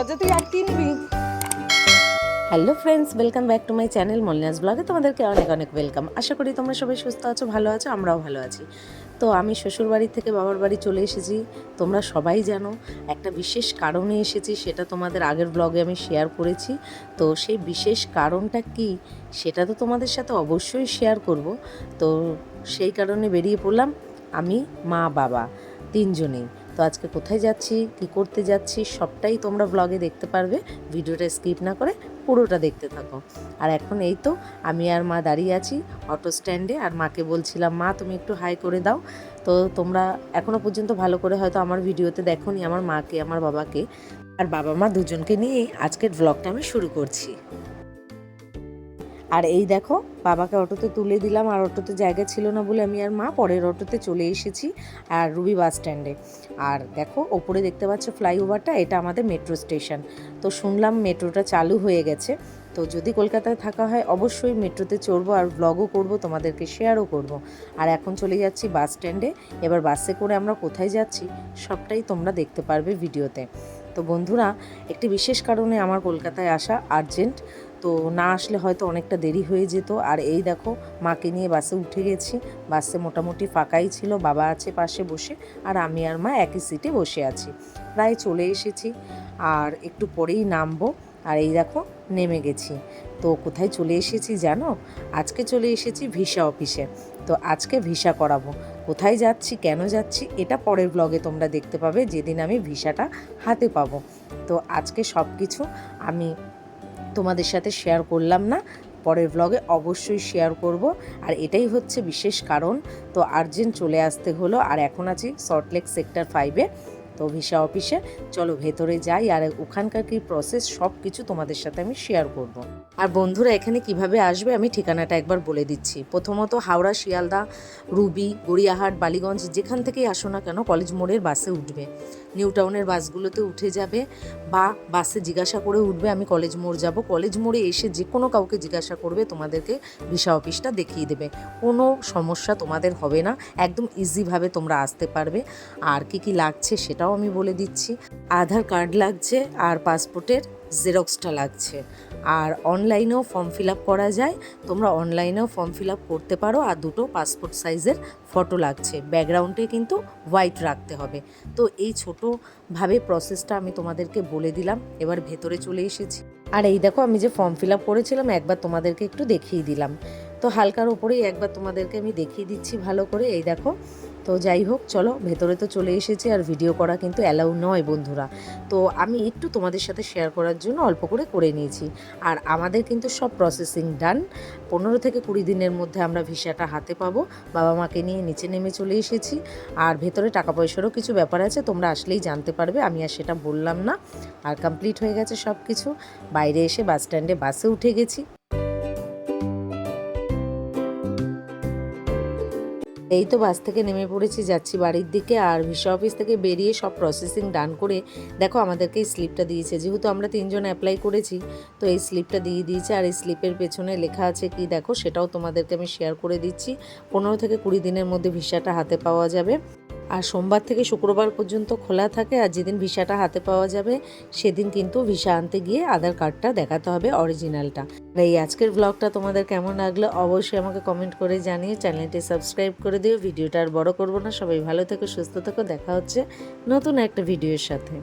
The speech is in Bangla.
দরজা তুই আটকে নিবি। Hello friends, welcome back to my channel মলিনাস ব্লগে। তোমাদেরকে অনেক অনেক ওয়েলকাম। আশা করি তোমরা সবাই সুস্থ আছো, ভালো আছো, আমরাও ভালো আছি। তো আমি শ্বশুর বাড়ি থেকে বাবার বাড়ি চলে এসেছি। তোমরা সবাই জানো একটা বিশেষ কারণে এসেছি, সেটা তোমাদের আগের ব্লগে আমি শেয়ার করেছি। তো সেই বিশেষ কারণটা কি সেটা তো তোমাদের সাথে অবশ্যই শেয়ার করব। তো সেই কারণে বেরিয়ে পড়লাম আমি, মা, বাবা তিনজনেই। তো আজকে কোথায় যাচ্ছি, কি করতে যাচ্ছি সবটাই তোমরা ব্লগে দেখতে পারবে। ভিডিওটা স্কিপ না করে পুরোটা দেখতে থাকো। আর এখন এই তো আমি আর মা দাঁড়িয়ে আছি অটো স্ট্যান্ডে, আর মাকে বলছিলাম মা তুমি একটু হাই করে দাও। তো তোমরা এখনও পর্যন্ত ভালো করে হয়তো আমার ভিডিওতে দেখোনি আমার মাকে, আমার বাবাকে, আর বাবা মা দুজনকে নিয়েই আজকের ব্লগটা আমি শুরু করছি। আর এই দেখো বাবাকে অটোতে তুলে দিলাম, আর অটোতে জায়গা ছিল না বলে আমি আর মা পরের অটোতে চলে এসেছি আর রুবি বাস স্ট্যান্ডে। আর দেখো ওপরে দেখতে পাচ্ছ ফ্লাইওভারটা, এটা আমাদের মেট্রো স্টেশন। তো শুনলাম মেট্রোটা চালু হয়ে গেছে। তো যদি কলকাতায় থাকা হয় অবশ্যই মেট্রোতে চড়বো, আর ব্লগও করব, তোমাদেরকে শেয়ারও করব। আর এখন চলে যাচ্ছি বাস স্ট্যান্ডে। এবার বাসে করে আমরা কোথায় যাচ্ছি সবটাই তোমরা দেখতে পারবে ভিডিওতে। তো বন্ধুরা, একটি বিশেষ কারণে আমার কলকাতায় আসা আর্জেন্ট। তো না আসলে হয়তো অনেকটা দেরি হয়ে যেত। আর এই দেখো মাকে নিয়ে বাসে উঠে গেছি। বাসে মোটামুটি ফাঁকাই ছিল, বাবা আছে পাশে বসে, আর আমি আর মা একই সিটে বসে আছি। প্রায় চলে এসেছি, আর একটু পরেই নামবো। আর এই দেখো নেমে গেছি। তো কোথায় চলে এসেছি জানো? আজকে চলে এসেছি ভিসা অফিসে। তো আজকে ভিসা করাবো। কোথায় যাচ্ছি, কেন যাচ্ছি, এটা পরের ব্লগে তোমরা দেখতে পাবে, যেদিন আমি ভিসাটা হাতে পাবো। তো আজকে সব কিছু আমি তোমাদের সাথে শেয়ার করলাম না, পরের ব্লগে অবশ্যই শেয়ার করব। আর এটাই হচ্ছে বিশেষ কারণ। তো আর্জেন্ট চলে আসতে হলো। আর এখন আছি সল্টলেক সেক্টর 5-এ, তো ভিসা অফিসে। চলো ভেতরে যাই, আর ওখানকার কি প্রসেস সব কিছু তোমাদের সাথে আমি শেয়ার করব। আর বন্ধুরা, এখানে কিভাবে আসবে আমি ঠিকানাটা একবার বলে দিচ্ছি। প্রথমত হাওড়া, শিয়ালদা, রুবি, গড়িয়াহাট, বালিগঞ্জ যেখান থেকেই আসো না কেন কলেজ মোড়ের বাসে উঠবে। নিউ টাউনের বাসগুলোতে উঠে যাবে, বা বাসে জিজ্ঞাসা করে উঠবে আমি কলেজ মোড় যাব। কলেজ মোড়ে এসে যে কোনো কাউকে জিজ্ঞাসা করবে, তোমাদেরকে ভিসা অফিসটা দেখিয়ে দেবে। কোনো সমস্যা তোমাদের হবে না, একদম ইজিভাবে তোমরা আসতে পারবে। আর কি কি লাগছে সেটাও আমি বলে দিচ্ছি। আধার কার্ড লাগছে, আর পাসপোর্টের জেরক্সটা লাগছে। আর অনলাইনেও ফর্ম ফিল আপ করা যায়, তোমরা অনলাইনেও ফর্ম ফিল আপ করতে পারো। আর দুটো পাসপোর্ট সাইজের ফটো লাগছে, ব্যাকগ্রাউন্ডে কিন্তু হোয়াইট রাখতে হবে। তো এই ছোটোভাবে প্রসেসটা আমি তোমাদেরকে বলে দিলাম। এবার ভেতরে চলে এসেছি। আর এই দেখো আমি যে ফর্ম ফিল আপ করেছিলাম একবার তোমাদেরকে একটু দেখিয়ে দিলাম। তো হালকার ওপরেই একবার তোমাদেরকে আমি দেখিয়ে দিচ্ছি ভালো করে। এই দেখো। তো যাই হোক, চলো ভেতরে তো চলে এসেছি। আর ভিডিও করা কিন্তু অ্যালাউ নয় বন্ধুরা। তো আমি একটু তোমাদের সাথে শেয়ার করার জন্য অল্প করে নিয়েছি। আর আমাদের কিন্তু সব প্রসেসিং ডান। 15 থেকে 20 দিনের মধ্যে আমরা ভিসাটা হাতে পাবো। বাবা মাকে নিয়ে নিচে নেমে চলে এসেছি। আর ভেতরে টাকা পয়সারও কিছু ব্যাপার আছে, তোমরা আসলেই জানতে পারবে, আমি আর সেটা বললাম না। আর কমপ্লিট হয়ে গেছে সব কিছু। বাইরে এসে বাস স্ট্যান্ডে বাসে উঠে গেছি। এই তো বাস থেকে নেমে পড়েছি, যাচ্ছি বাড়ির দিকে। আর ভিসা অফিস থেকে বেরিয়ে সব প্রসেসিং ডান করে দেখো আমাদেরকে এই স্লিপটা দিয়েছে। যেহেতু আমরা 3 জন অ্যাপ্লাই করেছি, তো এই স্লিপটা দিয়ে দিয়েছে। আর এই স্লিপের পেছনে লেখা আছে কি দেখো, সেটাও তোমাদেরকে আমি শেয়ার করে দিচ্ছি। 15 থেকে 20 দিনের মধ্যে ভিসাটা হাতে পাওয়া যাবে। আর সোমবার থেকে শুক্রবার পর্যন্ত খোলা থাকে। আর যেদিন ভিসাটা হাতে পাওয়া যাবে সেদিন কিন্তু ভিসা আনতে গিয়ে আধার কার্ডটা দেখাতে হবে, অরিজিনালটা। এই আজকের ব্লগটা তোমাদের কেমন লাগলো অবশ্যই আমাকে কমেন্ট করে জানিয়ে চ্যানেলটি সাবস্ক্রাইব করে দিও। ভিডিওটা আর বড় করবো না, সবাই ভালো থেকো, সুস্থ থেকো। দেখা হচ্ছে নতুন একটা ভিডিওর সাথে।